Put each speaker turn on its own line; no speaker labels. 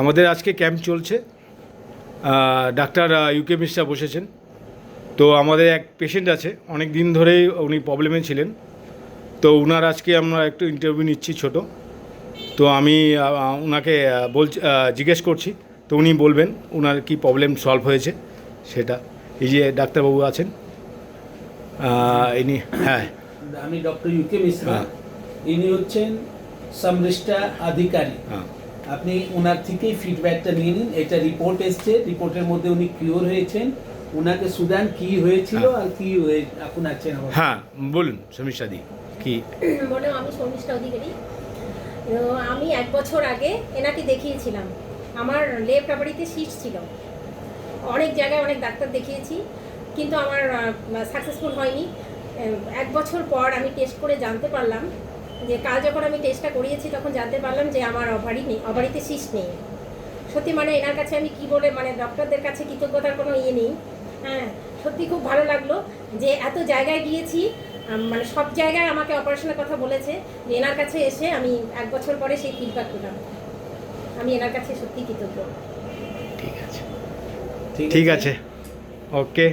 আমাদের আজকে ক্যাম্প চলছে। ডাক্তার ইউকে মিশ্রা বসেছেন। তো আমাদের এক পেশেন্ট আছে, অনেক দিন ধরেই উনি প্রবলেমে ছিলেন। তো উনার আজকে আমরা একটু ইন্টারভিউ নিচ্ছি ছোট। তো আমি ওনাকে জিজ্ঞেস করছি, তো উনি বলবেন ওনার কি প্রবলেম সলভ হয়েছে সেটা। এই যে ডাক্তারবাবু আছেন, ইনি, হ্যাঁ,
আমি ডক্টর ইউকে মিশ্রা। ইনি হচ্ছেন সমৃষ্ঠা আধিকারিক। আপনি ওনার থেকেই ফিডব্যাকটা নিয়ে নিন। এটা রিপোর্ট এসছে, রিপোর্টের মধ্যে উনি কিওর হয়েছেন। ওনাকে সুদান কি হয়েছিল আর কি এখন আছেন?
হ্যাঁ, বলুন সমীক্ষাদি কি
বলো। আমি শর্মিষ্ঠা অধিকারী। আমি 1 বছর আগে এনাকে দেখিয়েছিলাম। আমার লেফট আপারিতে সিস্ট ছিল। অনেক জায়গায় অনেক ডাক্তার দেখিয়েছি, কিন্তু আমার সাকসেসফুল হয়নি। 1 বছর পর আমি টেস্ট করে জানতে পারলাম যে কাল যখন আমি টেস্টটা করিয়েছি তখন জানতে পারলাম যে আমার ওভারিতে সিস্ট নেই। সত্যি মানে এনার কাছে আমি কি বলে, মানে ডক্টরদের কাছে কৃতজ্ঞতার কোনো ইয়ে নেই। হ্যাঁ, সত্যি খুব ভালো লাগলো যে এত জায়গায় গিয়েছি, মানে সব জায়গায় আমাকে অপারেশনের কথা বলেছে। যে এনার কাছে এসে আমি 1 বছর পরে সেই ফিডব্যাক পেলাম। আমি এনার কাছে সত্যি কৃতজ্ঞ।
ঠিক আছে, ঠিক আছে, ওকে।